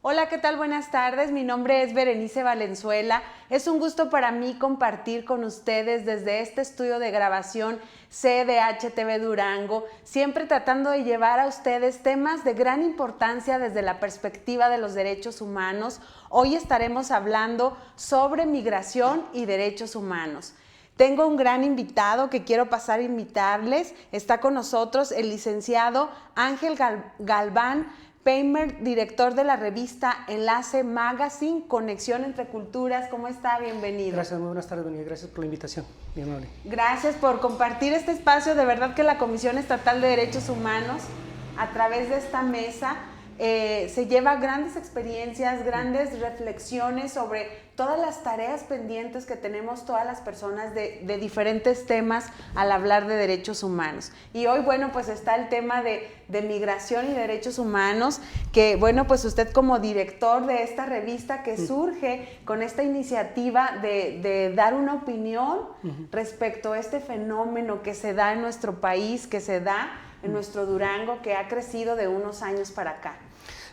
Hola, ¿qué tal? Buenas tardes. Mi nombre es Berenice Valenzuela. Es un gusto para mí compartir con ustedes desde este estudio de grabación CDH TV Durango, siempre tratando de llevar a ustedes temas de gran importancia desde la perspectiva de los derechos humanos. Hoy estaremos hablando sobre migración y derechos humanos. Tengo un gran invitado que quiero pasar a invitarles. Está con nosotros el licenciado Ángel Galván Peimer, director de la revista Enlace Magazine, Conexión entre Culturas. ¿Cómo está? Bienvenido. Gracias, muy buenas tardes, Benítez. Gracias por la invitación. Bien amable. Gracias por compartir este espacio. De verdad que la Comisión Estatal de Derechos Humanos, a través de esta mesa, se lleva grandes experiencias, grandes reflexiones sobre todas las tareas pendientes que tenemos todas las personas de diferentes temas al hablar de derechos humanos. Y hoy, bueno, pues está el tema de migración y derechos humanos, que, bueno, pues usted como director de esta revista que surge con esta iniciativa de dar una opinión respecto a este fenómeno que se da en nuestro país, que se da en nuestro Durango, que ha crecido de unos años para acá.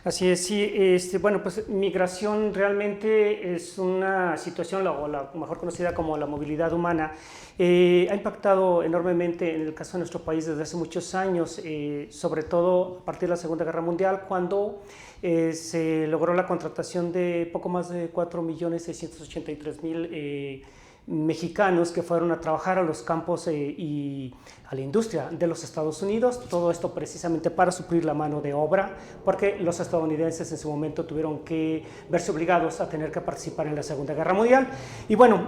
Así es, sí. Bueno, pues migración realmente es una situación, o la mejor conocida como la movilidad humana, ha impactado enormemente en el caso de nuestro país desde hace muchos años, sobre todo a partir de la Segunda Guerra Mundial, cuando se logró la contratación de poco más de 4.683.000 mexicanos que fueron a trabajar a los campos y a la industria de los Estados Unidos, todo esto precisamente para suplir la mano de obra, porque los estadounidenses en su momento tuvieron que verse obligados a tener que participar en la Segunda Guerra Mundial. Y bueno,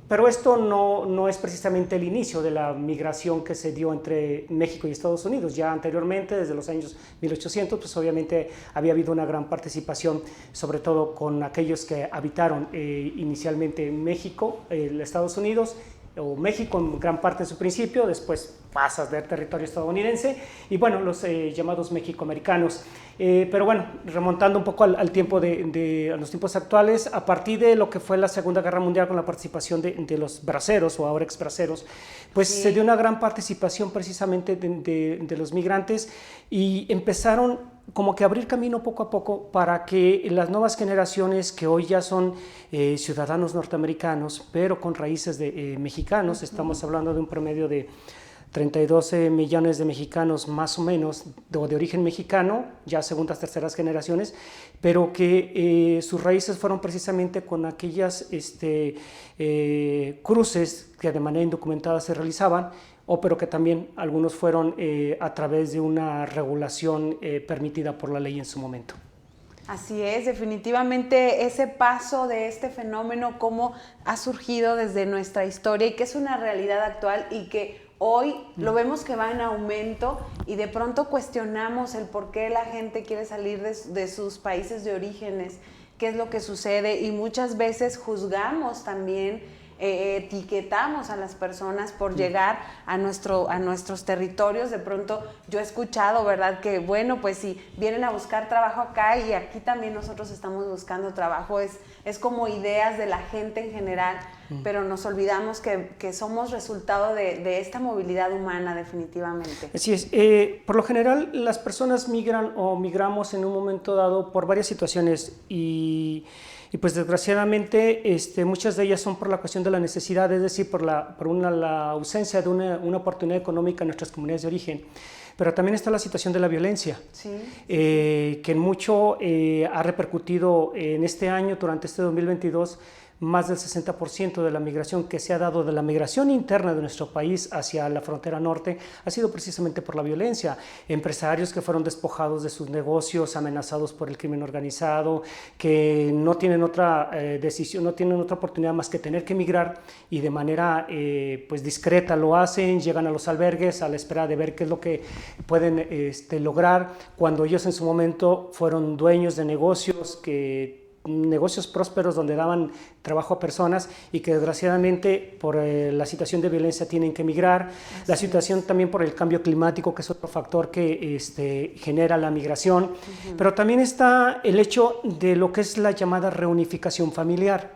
pero esto no es precisamente el inicio de la migración que se dio entre México y Estados Unidos. Ya anteriormente, desde los años 1800, pues obviamente había habido una gran participación, sobre todo con aquellos que habitaron inicialmente México, Estados Unidos, o México en gran parte en su principio, después pasa a ser territorio estadounidense, y bueno, los llamados mexicoamericanos. Pero bueno, remontando un poco al tiempo a los tiempos actuales, a partir de lo que fue la Segunda Guerra Mundial con la participación de los braceros o ahora exbraceros, pues sí, se dio una gran participación precisamente de los migrantes y empezaron como que abrir camino poco a poco para que las nuevas generaciones que hoy ya son ciudadanos norteamericanos, pero con raíces mexicanos, estamos hablando de un promedio de 32 millones de mexicanos más o menos de origen mexicano, ya segundas, terceras generaciones, pero que sus raíces fueron precisamente con aquellas cruces que de manera indocumentada se realizaban, pero que también algunos fueron a través de una regulación permitida por la ley en su momento. Así es, definitivamente ese paso de este fenómeno, cómo ha surgido desde nuestra historia y que es una realidad actual y que hoy lo vemos que va en aumento y de pronto cuestionamos el por qué la gente quiere salir de sus países de orígenes, qué es lo que sucede y muchas veces juzgamos también, etiquetamos a las personas por llegar a nuestros territorios. De pronto yo he escuchado, ¿verdad? Que bueno, pues si vienen a buscar trabajo acá y aquí también nosotros estamos buscando trabajo, es como ideas de la gente en general, pero nos olvidamos que somos resultado de esta movilidad humana definitivamente. Así es, por lo general las personas migran o migramos en un momento dado por varias situaciones y pues desgraciadamente muchas de ellas son por la cuestión de la necesidad, es decir, por la ausencia de una oportunidad económica en nuestras comunidades de origen. Pero también está la situación de la violencia, sí. Que en mucho ha repercutido en este año, durante este 2022, más del 60% de la migración que se ha dado, de la migración interna de nuestro país hacia la frontera norte, ha sido precisamente por la violencia. Empresarios que fueron despojados de sus negocios, amenazados por el crimen organizado, que no tienen otra decisión, no tienen otra oportunidad más que tener que emigrar y de manera pues discreta lo hacen, llegan a los albergues a la espera de ver qué es lo que pueden lograr, cuando ellos en su momento fueron dueños de negocios prósperos donde daban trabajo a personas y que desgraciadamente por la situación de violencia tienen que emigrar. La situación también por el cambio climático, que es otro factor que genera la migración, pero también está el hecho de lo que es la llamada reunificación familiar,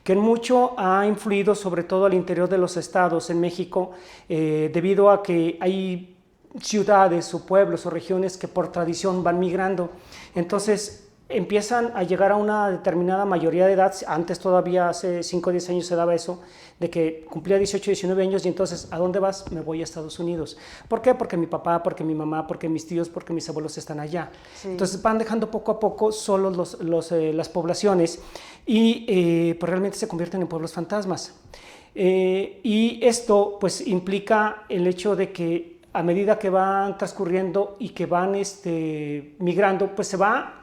que en mucho ha influido sobre todo al interior de los estados en México, debido a que hay ciudades o pueblos o regiones que por tradición van migrando. Entonces empiezan a llegar a una determinada mayoría de edad. Antes todavía, hace 5 o 10 años se daba eso, de que cumplía 18, 19 años y entonces, ¿a dónde vas? Me voy a Estados Unidos. ¿Por qué? Porque mi papá, porque mi mamá, porque mis tíos, porque mis abuelos están allá. Sí. Entonces van dejando poco a poco solos las poblaciones y pues realmente se convierten en pueblos fantasmas. Y esto pues implica el hecho de que a medida que van transcurriendo y que van migrando, pues se va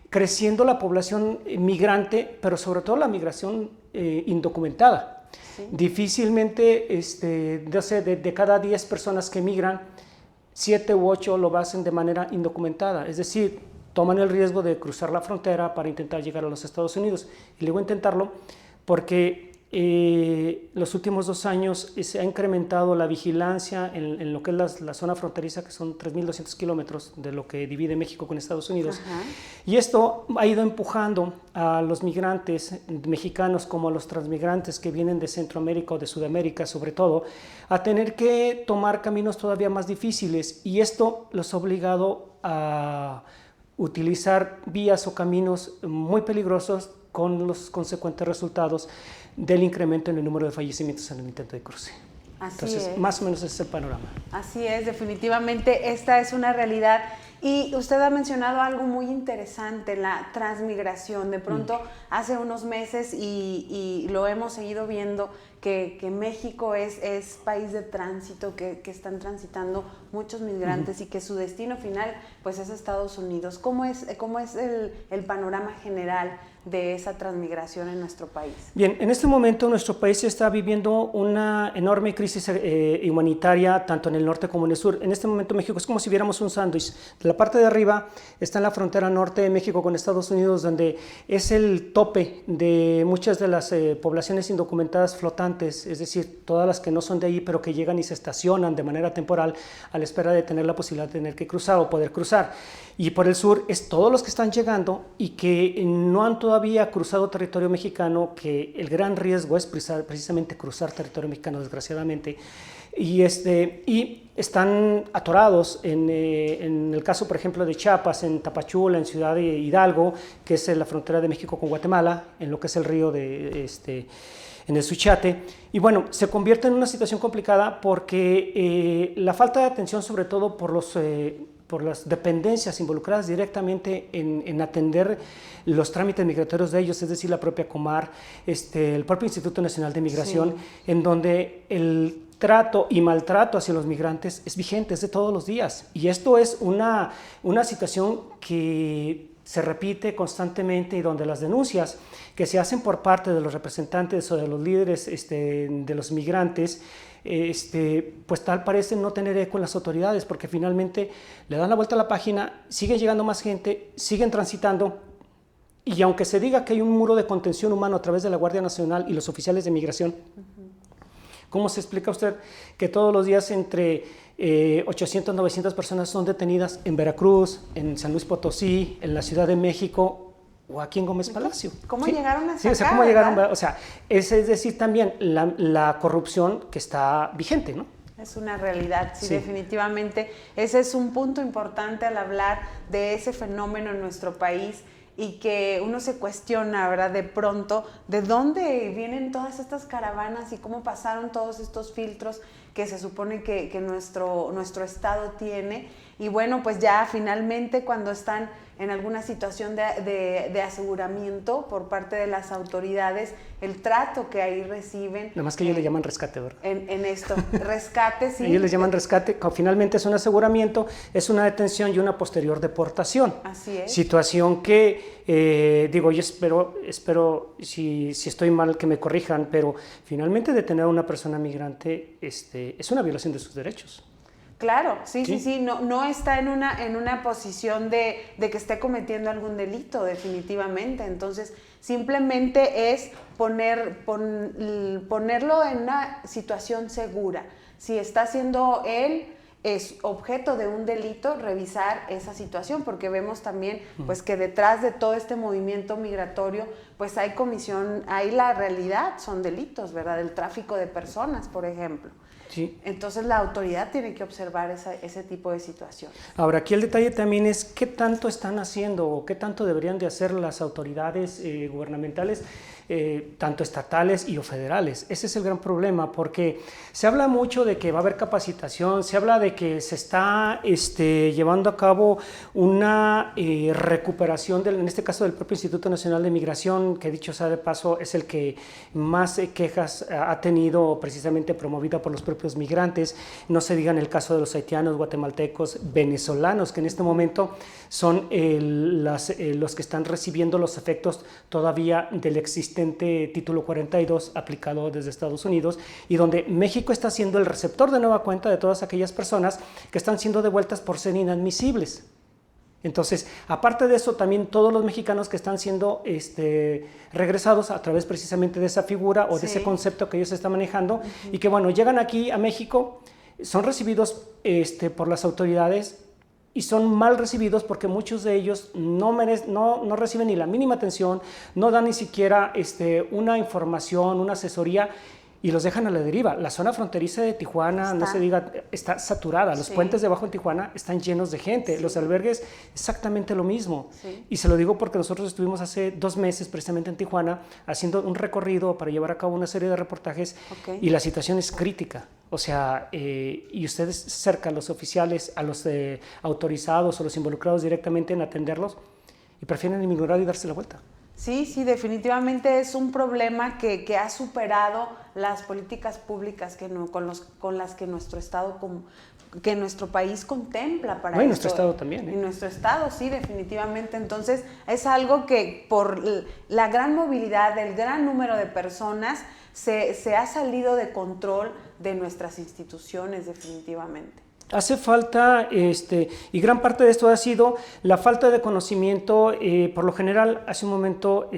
creciendo la población migrante, pero sobre todo la migración indocumentada. Sí. Difícilmente, de cada 10 personas que migran, 7 u 8 lo hacen de manera indocumentada, es decir, toman el riesgo de cruzar la frontera para intentar llegar a los Estados Unidos. Y luego intentarlo porque los últimos 2 años se ha incrementado la vigilancia en lo que es la zona fronteriza, que son 3.200 kilómetros de lo que divide México con Estados Unidos. Ajá. Y esto ha ido empujando a los migrantes mexicanos como a los transmigrantes que vienen de Centroamérica o de Sudamérica, sobre todo, a tener que tomar caminos todavía más difíciles. Y esto los ha obligado a utilizar vías o caminos muy peligrosos, con los consecuentes resultados del incremento en el número de fallecimientos en el intento de cruce. Entonces, más o menos ese es el panorama. Así es, definitivamente esta es una realidad. Y usted ha mencionado algo muy interesante, la transmigración. De pronto, hace unos meses, y lo hemos seguido viendo, que México es país de tránsito, que están transitando muchos migrantes y que su destino final pues es Estados Unidos. ¿Cómo es el panorama general de esa transmigración en nuestro país? Bien, en este momento nuestro país está viviendo una enorme crisis humanitaria, tanto en el norte como en el sur. En este momento México es como si viéramos un sándwich. De la parte de arriba está en la frontera norte de México con Estados Unidos, donde es el tope de muchas de las poblaciones indocumentadas flotantes, es decir, todas las que no son de ahí, pero que llegan y se estacionan de manera temporal a la espera de tener la posibilidad de tener que cruzar o poder cruzar. Y por el sur es todos los que están llegando y que no han todavía cruzado territorio mexicano, que el gran riesgo es precisamente cruzar territorio mexicano, desgraciadamente, y están atorados en el caso, por ejemplo, de Chiapas, en Tapachula, en Ciudad de Hidalgo, que es la frontera de México con Guatemala, en lo que es el río en el Suchiate. Y bueno, se convierte en una situación complicada porque la falta de atención, sobre todo por las dependencias involucradas directamente en atender los trámites migratorios de ellos, es decir, la propia Comar, el propio Instituto Nacional de Migración, sí, en donde el trato y maltrato hacia los migrantes es vigente, es de todos los días. Y esto es una situación que se repite constantemente y donde las denuncias que se hacen por parte de los representantes o de los líderes de los migrantes, pues tal parece no tener eco en las autoridades, porque finalmente le dan la vuelta a la página, sigue llegando más gente, siguen transitando, y aunque se diga que hay un muro de contención humano a través de la Guardia Nacional y los oficiales de migración, ¿cómo se explica usted que todos los días entre 800, 900 personas son detenidas en Veracruz, en San Luis Potosí, en la Ciudad de México o aquí en Gómez Palacio? ¿Cómo llegaron a sacar? Sí, o sea, ¿cómo llegaron? O sea, es decir, también la corrupción que está vigente, ¿no? Es una realidad, sí, definitivamente. Ese es un punto importante al hablar de ese fenómeno en nuestro país, y que uno se cuestiona, ¿verdad?, de pronto, ¿de dónde vienen todas estas caravanas y cómo pasaron todos estos filtros que se supone que nuestro estado tiene? Y bueno, pues ya finalmente cuando están en alguna situación de aseguramiento por parte de las autoridades, el trato que ahí reciben. Nada más que ellos le llaman rescate, ¿verdad? En esto, rescate, sí. Ellos les llaman rescate, finalmente es un aseguramiento, es una detención y una posterior deportación. Así es. Situación que, digo, yo espero si estoy mal que me corrijan, pero finalmente detener a una persona migrante es una violación de sus derechos. Claro, sí, no está en una posición de que esté cometiendo algún delito, definitivamente. Entonces, simplemente es ponerlo en una situación segura. Si está haciendo él es objeto de un delito revisar esa situación, porque vemos también pues que detrás de todo este movimiento migratorio pues hay la realidad, son delitos, ¿verdad? El tráfico de personas, por ejemplo. Sí. Entonces la autoridad tiene que observar ese tipo de situaciones. Ahora, aquí el detalle también es qué tanto están haciendo o qué tanto deberían de hacer las autoridades gubernamentales, tanto estatales y o federales. Ese es el gran problema, porque se habla mucho de que va a haber capacitación, se habla de que se está llevando a cabo una recuperación, en este caso del propio Instituto Nacional de Migración, que dicho sea de paso es el que más quejas ha tenido, precisamente promovida por los propios migrantes. No se diga en el caso de los haitianos, guatemaltecos, venezolanos, que en este momento son los que están recibiendo los efectos todavía del existente título 42 aplicado desde Estados Unidos, y donde México está siendo el receptor de nueva cuenta de todas aquellas personas que están siendo devueltas por ser inadmisibles. Entonces, aparte de eso, también todos los mexicanos que están siendo regresados a través precisamente de esa figura o de ese concepto que ellos están manejando, y que bueno, llegan aquí a México, son recibidos por las autoridades y son mal recibidos porque muchos de ellos no reciben ni la mínima atención, no dan ni siquiera una información, una asesoría, y los dejan a la deriva. La zona fronteriza de Tijuana, no se diga, está saturada. Los puentes debajo en Tijuana están llenos de gente. Los albergues, exactamente lo mismo. Y se lo digo porque nosotros estuvimos hace 2 meses precisamente en Tijuana haciendo un recorrido para llevar a cabo una serie de reportajes, y la situación es crítica. O sea, y ustedes cerca, los oficiales, a los autorizados o los involucrados directamente en atenderlos, y prefieren ignorar y darse la vuelta. Sí, sí, definitivamente es un problema que ha superado las políticas públicas con las que nuestro Estado, que nuestro país contempla para y nuestro Estado también. Y nuestro Estado, sí, definitivamente. Entonces, es algo que por la gran movilidad, el gran número de personas, se ha salido de control de nuestras instituciones, definitivamente. Hace falta, y gran parte de esto ha sido la falta de conocimiento. Por lo general, hace un momento,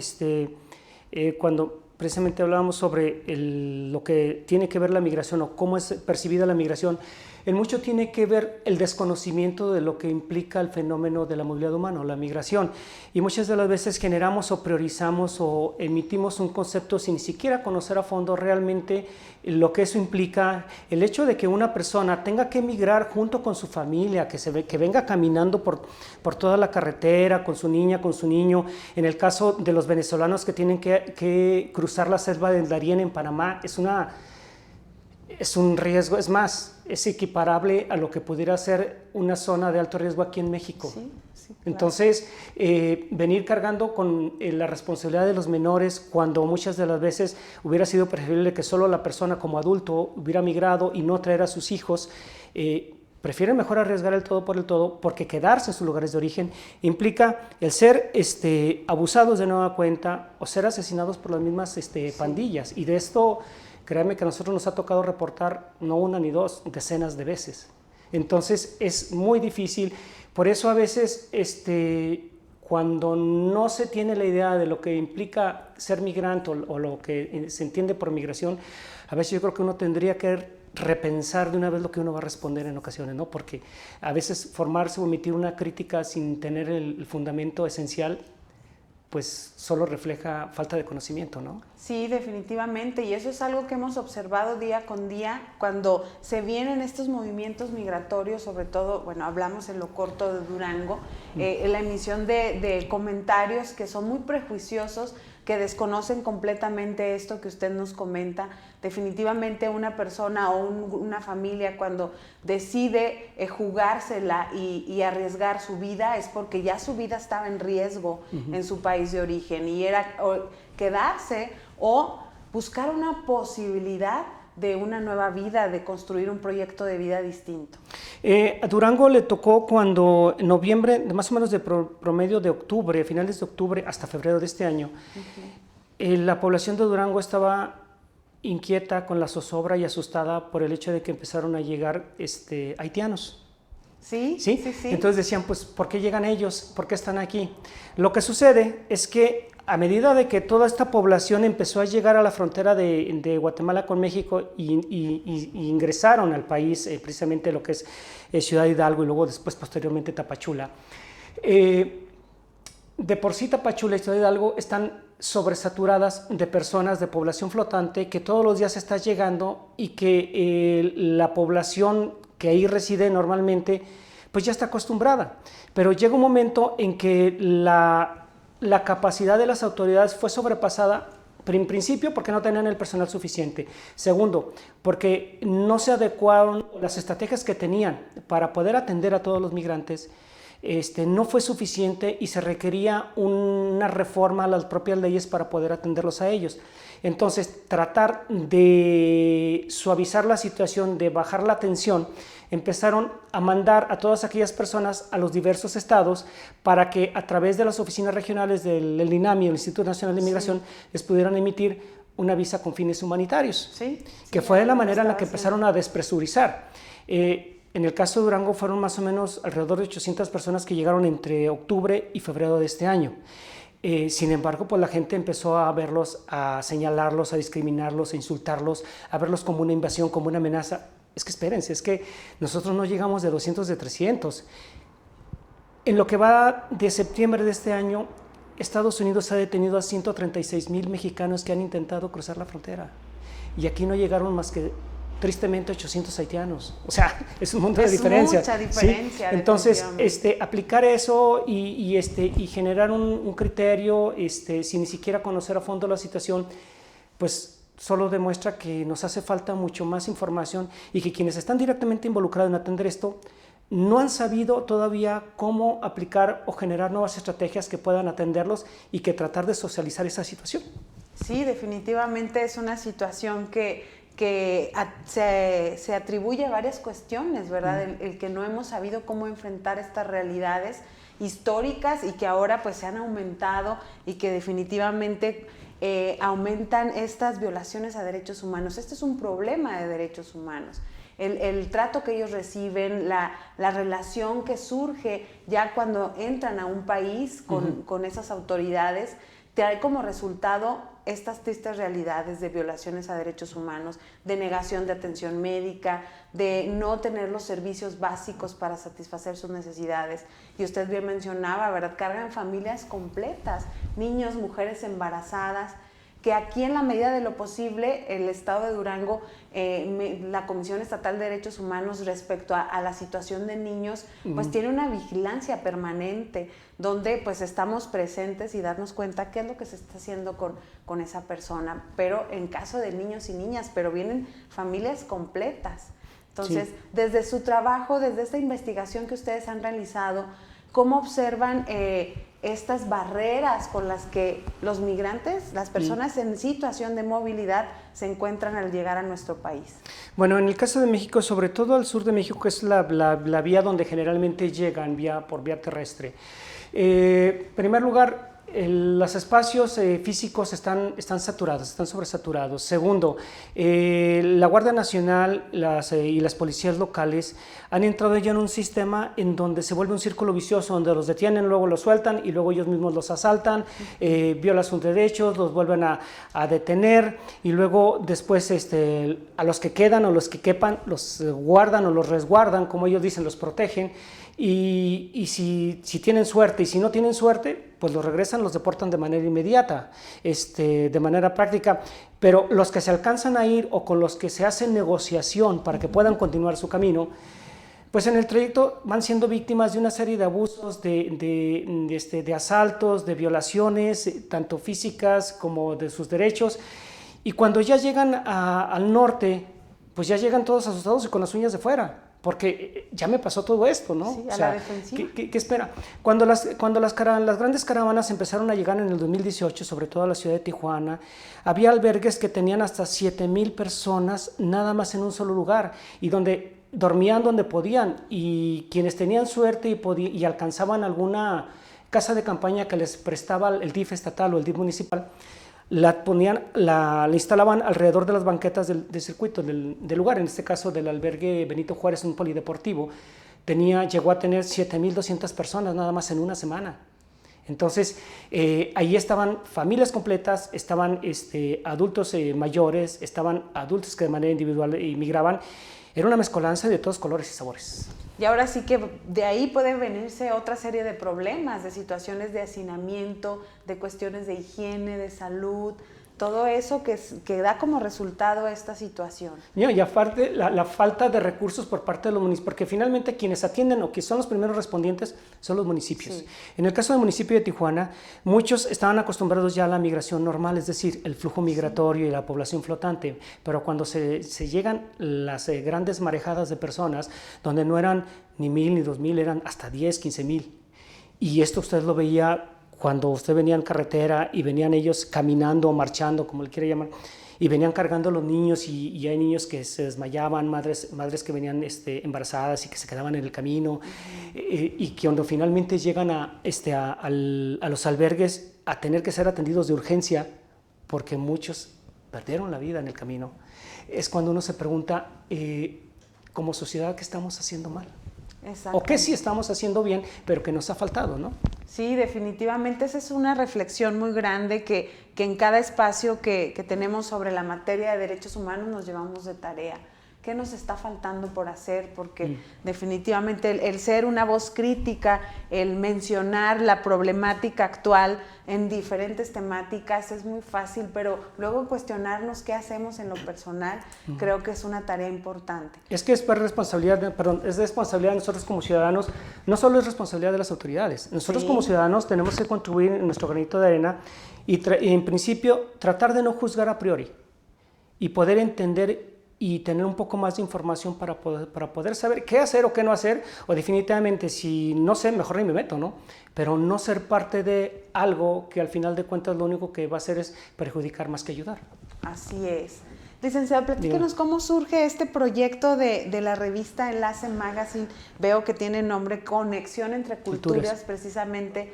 cuando precisamente hablábamos sobre lo que tiene que ver la migración o cómo es percibida la migración, en mucho tiene que ver el desconocimiento de lo que implica el fenómeno de la movilidad humana o la migración, y muchas de las veces generamos o priorizamos o emitimos un concepto sin ni siquiera conocer a fondo realmente lo que eso implica. El hecho de que una persona tenga que migrar junto con su familia, que venga caminando por toda la carretera con su niña, con su niño. En el caso de los venezolanos que tienen que cruzar la selva del Darién en Panamá, es un riesgo, es más, es equiparable a lo que pudiera ser una zona de alto riesgo aquí en México. Sí, claro. Entonces, venir cargando con la responsabilidad de los menores, cuando muchas de las veces hubiera sido preferible que solo la persona como adulto hubiera migrado y no traer a sus hijos, prefieren mejor arriesgar el todo por el todo, porque quedarse en sus lugares de origen implica el ser abusados de nueva cuenta o ser asesinados por las mismas pandillas. Y de esto, créanme que a nosotros nos ha tocado reportar no una ni dos, decenas de veces. Entonces es muy difícil. Por eso a veces cuando no se tiene la idea de lo que implica ser migrante o lo que se entiende por migración, a veces yo creo que uno tendría que repensar de una vez lo que uno va a responder en ocasiones, ¿no? Porque a veces formarse o emitir una crítica sin tener el fundamento esencial, pues solo refleja falta de conocimiento, ¿no? Sí, definitivamente, y eso es algo que hemos observado día con día cuando se vienen estos movimientos migratorios, sobre todo, bueno, hablamos en lo corto de Durango, la emisión de comentarios que son muy prejuiciosos, que desconocen completamente esto que usted nos comenta. Definitivamente una persona o una familia cuando decide jugársela y arriesgar su vida es porque ya su vida estaba en riesgo en su país de origen, y era quedarse o buscar una posibilidad de una nueva vida, de construir un proyecto de vida distinto. A Durango le tocó cuando en noviembre, más o menos de promedio de octubre, finales de octubre hasta febrero de este año, la población de Durango estaba inquieta, con la zozobra y asustada por el hecho de que empezaron a llegar haitianos. Sí, ¿sí? sí, sí. Entonces decían, pues, ¿por qué llegan ellos? ¿Por qué están aquí? Lo que sucede es que a medida de que toda esta población empezó a llegar a la frontera de Guatemala con México y ingresaron al país, precisamente lo que es Ciudad Hidalgo y luego después posteriormente Tapachula, de por sí Tapachula y Ciudad Hidalgo están sobresaturadas de personas de población flotante que todos los días está llegando y que la población que ahí reside normalmente pues ya está acostumbrada, pero llega un momento en que la capacidad de las autoridades fue sobrepasada, en principio porque no tenían el personal suficiente, segundo porque no se adecuaron las estrategias que tenían para poder atender a todos los migrantes. No fue suficiente y se requería una reforma a las propias leyes para poder atenderlos a ellos. Entonces, tratar de suavizar la situación, de bajar la tensión, empezaron a mandar a todas aquellas personas a los diversos estados para que a través de las oficinas regionales del INAMI, el Instituto Nacional de Migración, les pudieran emitir una visa con fines humanitarios, que fue de la manera en la que empezaron a despresurizar. En el caso de Durango fueron más o menos alrededor de 800 personas que llegaron entre octubre y febrero de este año. Sin embargo, pues la gente empezó a verlos, a señalarlos, a discriminarlos, a insultarlos, a verlos como una invasión, como una amenaza. Es que espérense, es que nosotros no llegamos de 200, de 300. En lo que va de septiembre de este año, Estados Unidos ha detenido a 136,000 mexicanos que han intentado cruzar la frontera. Y aquí no llegaron más que tristemente 800 haitianos, o sea, es un mundo de diferencia. Mucha diferencia. ¿Sí? Entonces, aplicar eso y generar un criterio sin ni siquiera conocer a fondo la situación, pues solo demuestra que nos hace falta mucho más información y que quienes están directamente involucrados en atender esto no han sabido todavía cómo aplicar o generar nuevas estrategias que puedan atenderlos y que tratar de socializar esa situación. Sí, definitivamente es una situación que se atribuye a varias cuestiones, ¿verdad? El que no hemos sabido cómo enfrentar estas realidades históricas y que ahora pues se han aumentado y que definitivamente aumentan estas violaciones a derechos humanos. Este es un problema de derechos humanos. El trato que ellos reciben, la relación que surge ya cuando entran a un país con esas autoridades, trae como resultado estas tristes realidades de violaciones a derechos humanos, de negación de atención médica, de no tener los servicios básicos para satisfacer sus necesidades. Y usted bien mencionaba, ¿verdad? Cargan familias completas, niños, mujeres embarazadas, que aquí en la medida de lo posible el Estado de Durango, la Comisión Estatal de Derechos Humanos respecto a la situación de niños, pues tiene una vigilancia permanente donde pues estamos presentes y darnos cuenta qué es lo que se está haciendo con esa persona, pero en caso de niños y niñas, pero vienen familias completas. Entonces, desde su trabajo, desde esta investigación que ustedes han realizado, ¿cómo observan estas barreras con las que los migrantes, las personas en situación de movilidad, se encuentran al llegar a nuestro país? Bueno, en el caso de México, sobre todo al sur de México, que es la vía donde generalmente llegan por vía terrestre. En primer lugar, los espacios físicos están saturados, están sobresaturados. Segundo, la Guardia Nacional y las policías locales han entrado ya en un sistema en donde se vuelve un círculo vicioso, donde los detienen, luego los sueltan y luego ellos mismos los asaltan, violan sus derechos, los vuelven a detener y luego después a los que quedan o los que quepan los guardan o los resguardan, como ellos dicen, los protegen. Y si tienen suerte y si no tienen suerte, pues los regresan, los deportan de manera inmediata, de manera práctica, pero los que se alcanzan a ir o con los que se hace negociación para que puedan continuar su camino, pues en el trayecto van siendo víctimas de una serie de abusos, de asaltos, de violaciones, tanto físicas como de sus derechos, y cuando ya llegan al norte, pues ya llegan todos asustados y con las uñas de fuera. Porque ya me pasó todo esto, ¿no? Sí, la defensiva. ¿Qué espera? Cuando las grandes caravanas empezaron a llegar en el 2018, sobre todo a la ciudad de Tijuana, había albergues que tenían hasta 7,000 personas nada más en un solo lugar y donde dormían donde podían, y quienes tenían suerte y alcanzaban alguna casa de campaña que les prestaba el DIF estatal o el DIF municipal, la instalaban alrededor de las banquetas del circuito, del lugar, en este caso del albergue Benito Juárez, un polideportivo, llegó a tener 7,200 personas nada más en una semana. Entonces, ahí estaban familias completas, estaban adultos mayores, estaban adultos que de manera individual inmigraban. Era una mezcolanza de todos colores y sabores. Y ahora sí que de ahí puede venirse otra serie de problemas, de situaciones de hacinamiento, de cuestiones de higiene, de salud, todo eso que da como resultado esta situación. Y aparte la falta de recursos por parte de los municipios, porque finalmente quienes atienden o que son los primeros respondientes son los municipios. Sí. En el caso del municipio de Tijuana, muchos estaban acostumbrados ya a la migración normal, es decir, el flujo migratorio y la población flotante, pero cuando se llegan las grandes marejadas de personas, donde no eran ni 1,000 ni 2,000, eran hasta 10, 15,000. Y esto usted lo veía cuando usted venía en carretera y venían ellos caminando o marchando, como le quiere llamar, y venían cargando a los niños y hay niños que se desmayaban, madres que venían embarazadas y que se quedaban en el camino, y que cuando finalmente llegan a los albergues a tener que ser atendidos de urgencia porque muchos perdieron la vida en el camino, es cuando uno se pregunta, como sociedad, ¿qué estamos haciendo mal? O qué sí estamos haciendo bien, pero que nos ha faltado, ¿no? Sí, definitivamente esa es una reflexión muy grande que en cada espacio que tenemos sobre la materia de derechos humanos nos llevamos de tarea. ¿Qué nos está faltando por hacer? Porque definitivamente el ser una voz crítica, el mencionar la problemática actual en diferentes temáticas es muy fácil, pero luego cuestionarnos qué hacemos en lo personal, creo que es una tarea importante. Es que es responsabilidad de nosotros como ciudadanos, no solo es responsabilidad de las autoridades. Nosotros como ciudadanos tenemos que contribuir en nuestro granito de arena y en principio tratar de no juzgar a priori y poder entender y tener un poco más de información para poder saber qué hacer o qué no hacer, o definitivamente si no sé, mejor ni me meto, ¿no? Pero no ser parte de algo que al final de cuentas lo único que va a hacer es perjudicar más que ayudar. Así es. Licenciado, platíquenos cómo surge este proyecto de la revista Enlace Magazine. Veo que tiene nombre Conexión entre Culturas, precisamente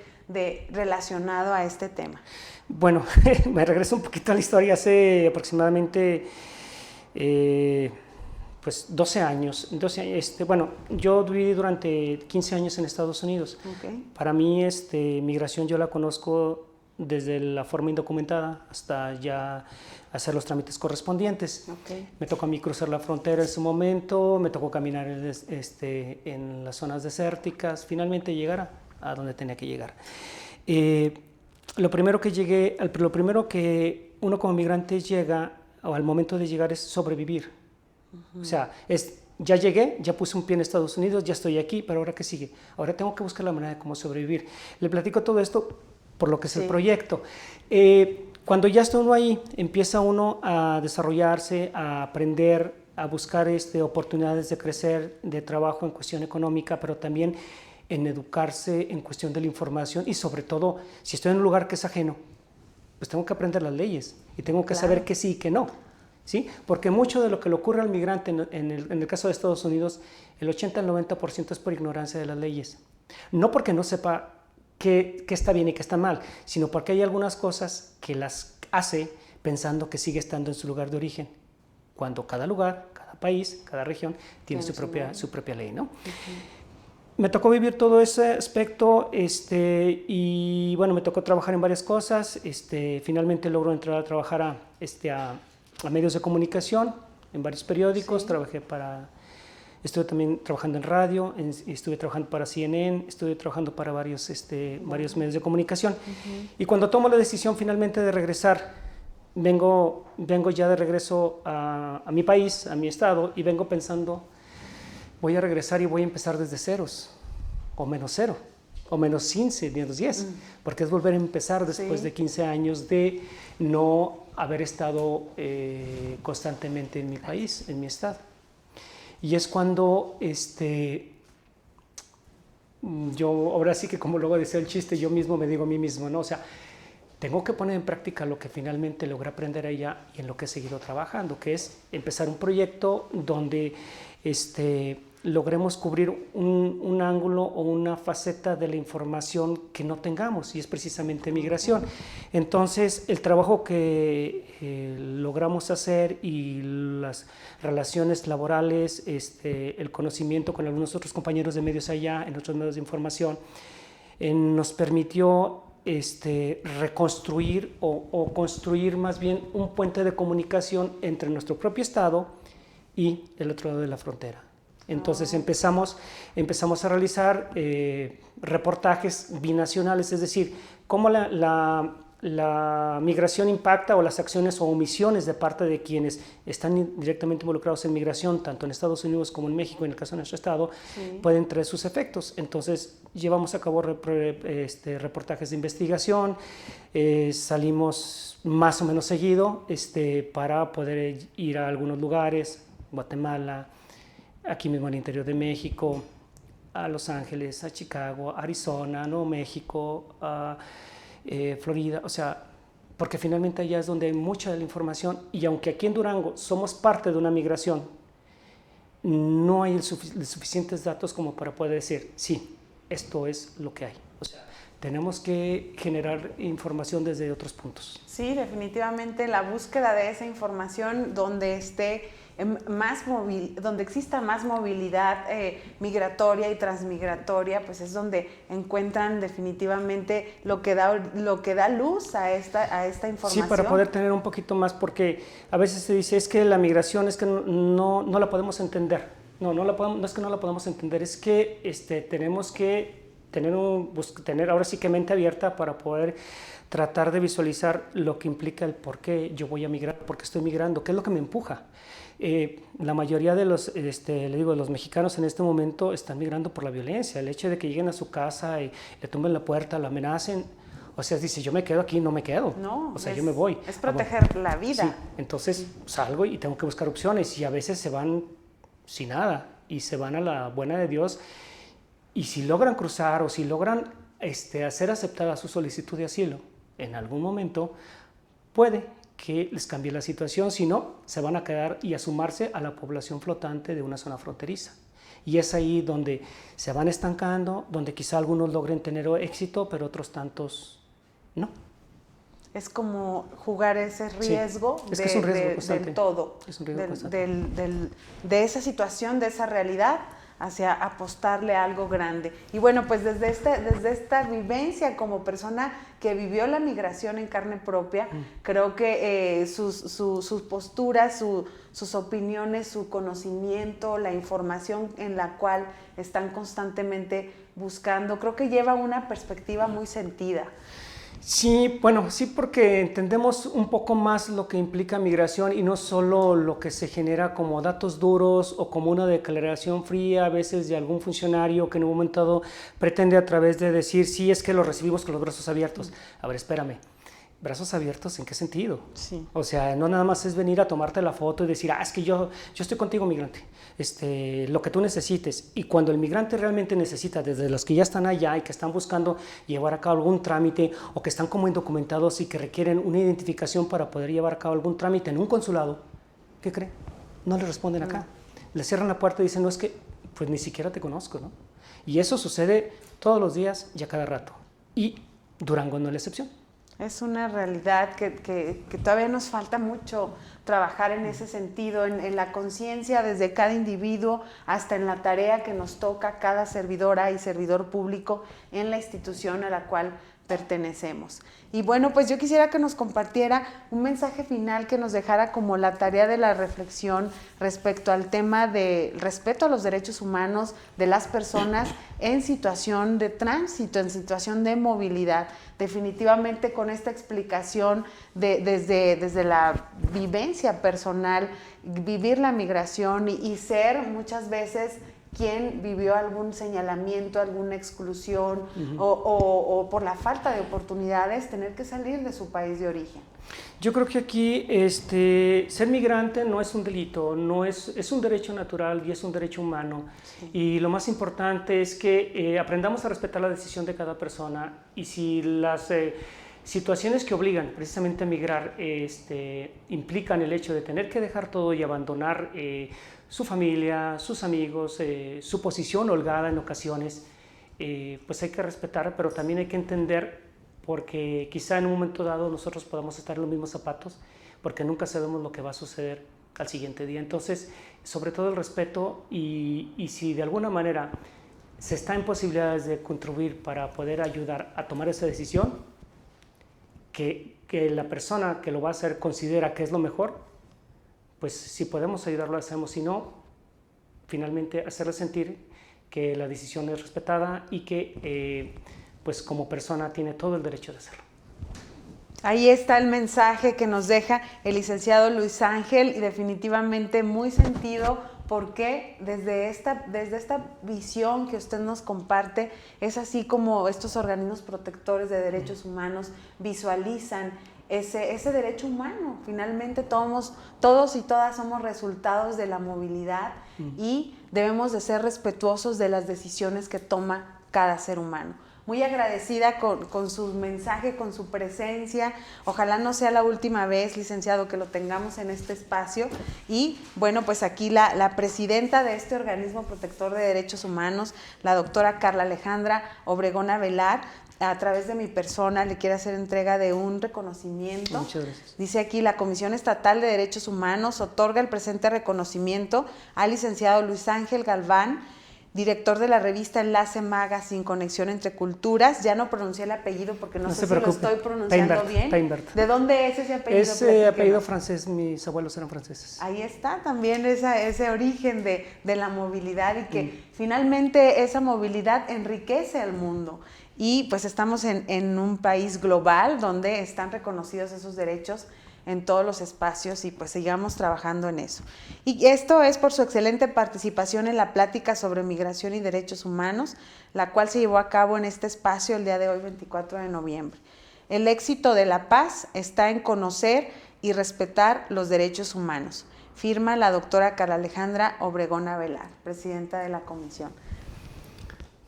relacionado a este tema. Bueno, me regreso un poquito a la historia. Hace aproximadamente pues 12 años. Bueno, yo viví durante 15 años en Estados Unidos. Okay. Para mí, migración yo la conozco desde la forma indocumentada hasta ya hacer los trámites correspondientes. Okay. Me tocó a mí cruzar la frontera en su momento, me tocó caminar en las zonas desérticas, finalmente llegar a donde tenía que llegar. Lo primero que uno como migrante llega, o al momento de llegar, es sobrevivir. O sea, ya llegué, ya puse un pie en Estados Unidos, ya estoy aquí, pero ¿ahora qué sigue? Ahora tengo que buscar la manera de cómo sobrevivir. Le platico todo esto por lo que es el proyecto. Cuando ya está uno ahí, empieza uno a desarrollarse, a aprender, a buscar oportunidades de crecer, de trabajo en cuestión económica, pero también en educarse en cuestión de la información y sobre todo, si estoy en un lugar que es ajeno, pues tengo que aprender las leyes y tengo que saber que sí y que no, ¿sí? Porque mucho de lo que le ocurre al migrante en el caso de Estados Unidos, el 80 al 90% es por ignorancia de las leyes. No porque no sepa qué está bien y qué está mal, sino porque hay algunas cosas que las hace pensando que sigue estando en su lugar de origen, cuando cada lugar, cada país, cada región tiene su propia ley, ¿no? Me tocó vivir todo ese aspecto y bueno, me tocó trabajar en varias cosas. Finalmente logro entrar a trabajar a medios de comunicación, en varios periódicos. Estuve también trabajando en radio, estuve trabajando para CNN, estuve trabajando para varios medios de comunicación. Y cuando tomo la decisión finalmente de regresar, vengo ya de regreso a mi país, a mi estado, y vengo pensando, voy a regresar y voy a empezar desde ceros, o menos 0, o menos 15, menos 10, porque es volver a empezar después de 15 años de no haber estado constantemente en mi país, en mi estado. Y es cuando yo, ahora sí que como luego decía el chiste, yo mismo me digo a mí mismo, ¿no? O sea, tengo que poner en práctica lo que finalmente logré aprender allá y en lo que he seguido trabajando, que es empezar un proyecto donde logremos cubrir un ángulo o una faceta de la información que no tengamos, y es precisamente migración. Entonces, el trabajo que logramos hacer y las relaciones laborales, el conocimiento con algunos otros compañeros de medios allá, en otros medios de información, nos permitió reconstruir o construir más bien un puente de comunicación entre nuestro propio estado y el otro lado de la frontera. Entonces empezamos a realizar reportajes binacionales, es decir, cómo la migración impacta o las acciones o omisiones de parte de quienes están directamente involucrados en migración, tanto en Estados Unidos como en México, en el caso de nuestro estado, pueden traer sus efectos. Entonces llevamos a cabo reportajes de investigación, salimos más o menos seguido para poder ir a algunos lugares, Guatemala, aquí mismo al interior de México, a Los Ángeles, a Chicago, a Arizona, Nuevo México, a Florida, o sea, porque finalmente allá es donde hay mucha de la información, y aunque aquí en Durango somos parte de una migración, no hay suficientes datos como para poder decir, sí, esto es lo que hay. O sea, tenemos que generar información desde otros puntos. Sí, definitivamente la búsqueda de esa información donde donde exista más movilidad migratoria y transmigratoria, pues es donde encuentran definitivamente lo que da luz a esta información. Sí, para poder tener un poquito más, porque a veces se dice, es que la migración es que no la podemos entender. No es que no la podamos entender, es que tenemos que tener ahora sí que mente abierta para poder tratar de visualizar lo que implica el por qué yo voy a migrar, por qué estoy migrando, qué es lo que me empuja. La mayoría de los mexicanos en este momento están migrando por la violencia, el hecho de que lleguen a su casa y le tumben la puerta, la amenacen. O sea, dice, yo me quedo aquí, no me quedo. No, o sea, yo me voy. Es proteger la vida. Sí, entonces salgo y tengo que buscar opciones, y a veces se van sin nada y se van a la buena de Dios, y si logran cruzar o si logran hacer aceptada su solicitud de asilo, en algún momento puede que les cambie la situación, si no, se van a quedar y a sumarse a la población flotante de una zona fronteriza. Y es ahí donde se van estancando, donde quizá algunos logren tener éxito, pero otros tantos no. Es como jugar ese riesgo, sí, es un riesgo del todo, es un riesgo constante. De esa situación, de esa realidad, hacia apostarle a algo grande. Y bueno, pues desde esta vivencia como persona que vivió la migración en carne propia, creo que sus posturas, sus opiniones, su conocimiento, la información en la cual están constantemente buscando, creo que lleva una perspectiva muy sentida. Sí, bueno, sí, porque entendemos un poco más lo que implica migración y no solo lo que se genera como datos duros o como una declaración fría a veces de algún funcionario que en un momento dado pretende a través de decir, sí, es que lo recibimos con los brazos abiertos. A ver, espérame. ¿Brazos abiertos en qué sentido? Sí. O sea, no nada más es venir a tomarte la foto y decir, es que yo estoy contigo, migrante, lo que tú necesites. Y cuando el migrante realmente necesita, desde los que ya están allá y que están buscando llevar a cabo algún trámite, o que están como indocumentados y que requieren una identificación para poder llevar a cabo algún trámite en un consulado, ¿qué cree? No le responden acá. Le cierran la puerta y dicen, no, es que pues ni siquiera te conozco, ¿no? Y eso sucede todos los días y a cada rato. Y Durango no es la excepción. Es una realidad que todavía nos falta mucho trabajar en ese sentido, en la conciencia desde cada individuo hasta en la tarea que nos toca cada servidora y servidor público en la institución a la cual pertenecemos. Y bueno, pues yo quisiera que nos compartiera un mensaje final que nos dejara como la tarea de la reflexión respecto al tema de respeto a los derechos humanos de las personas en situación de tránsito, en situación de movilidad. Definitivamente con esta explicación desde la vivencia personal, vivir la migración y ser muchas veces quien vivió algún señalamiento, alguna exclusión o por la falta de oportunidades, tener que salir de su país de origen. Yo creo que aquí ser migrante no es un delito, es un derecho natural y es un derecho humano. Sí. Y lo más importante es que aprendamos a respetar la decisión de cada persona, y si las situaciones que obligan precisamente a migrar implican el hecho de tener que dejar todo y abandonar su familia, sus amigos, su posición holgada en ocasiones, pues hay que respetar, pero también hay que entender, porque quizá en un momento dado nosotros podamos estar en los mismos zapatos, porque nunca sabemos lo que va a suceder al siguiente día. Entonces, sobre todo el respeto, y si de alguna manera se está en posibilidades de contribuir para poder ayudar a tomar esa decisión, que la persona que lo va a hacer considera que es lo mejor, pues si podemos ayudarlo, lo hacemos. Si no, finalmente hacerle sentir que la decisión es respetada y que pues como persona tiene todo el derecho de hacerlo. Ahí está el mensaje que nos deja el licenciado Luis Ángel, y definitivamente muy sentido, porque desde esta visión que usted nos comparte, es así como estos organismos protectores de derechos humanos visualizan ese derecho humano. Finalmente todos y todas somos resultados de la movilidad y debemos de ser respetuosos de las decisiones que toma cada ser humano. Muy agradecida con su mensaje, con su presencia. Ojalá no sea la última vez, licenciado, que lo tengamos en este espacio. Y bueno, pues aquí la presidenta de este organismo protector de derechos humanos, la doctora Carla Alejandra Obregón Avelar, a través de mi persona le quiere hacer entrega de un reconocimiento. Muchas gracias. Dice aquí: la Comisión Estatal de Derechos Humanos otorga el presente reconocimiento al licenciado Luis Ángel Galván, director de la revista Enlace Magazine, Conexión entre Culturas. Ya no pronuncié el apellido porque no sé si lo estoy pronunciando bien. Peinbert. ¿De dónde es ese apellido? Es apellido francés, mis abuelos eran franceses. Ahí está también ese origen de la movilidad, y que finalmente esa movilidad enriquece al mundo. Y pues estamos en un país global donde están reconocidos esos derechos en todos los espacios, y pues sigamos trabajando en eso. Y esto es por su excelente participación en la plática sobre migración y derechos humanos, la cual se llevó a cabo en este espacio el día de hoy, 24 de noviembre. El éxito de la paz está en conocer y respetar los derechos humanos. Firma la doctora Carla Alejandra Obregón Avelar, presidenta de la comisión.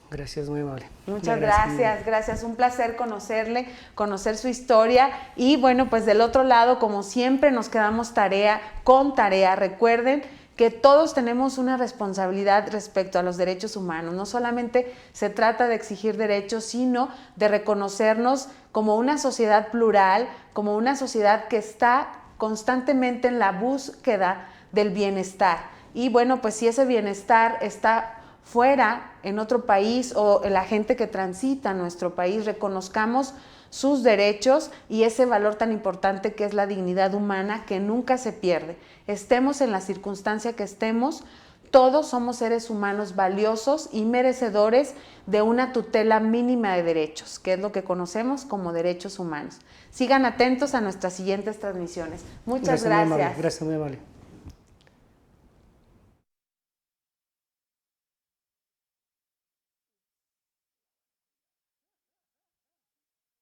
Gracias, muy amable. Muchas gracias. Un placer conocerle, conocer su historia. Y bueno, pues del otro lado, como siempre, nos quedamos con tarea. Recuerden que todos tenemos una responsabilidad respecto a los derechos humanos. No solamente se trata de exigir derechos, sino de reconocernos como una sociedad plural, como una sociedad que está constantemente en la búsqueda del bienestar. Y bueno, pues si ese bienestar está fuera, en otro país, o la gente que transita nuestro país, reconozcamos sus derechos y ese valor tan importante que es la dignidad humana, que nunca se pierde. Estemos en la circunstancia que estemos, todos somos seres humanos valiosos y merecedores de una tutela mínima de derechos, que es lo que conocemos como derechos humanos. Sigan atentos a nuestras siguientes transmisiones. Muchas gracias. Gracias, muy amable.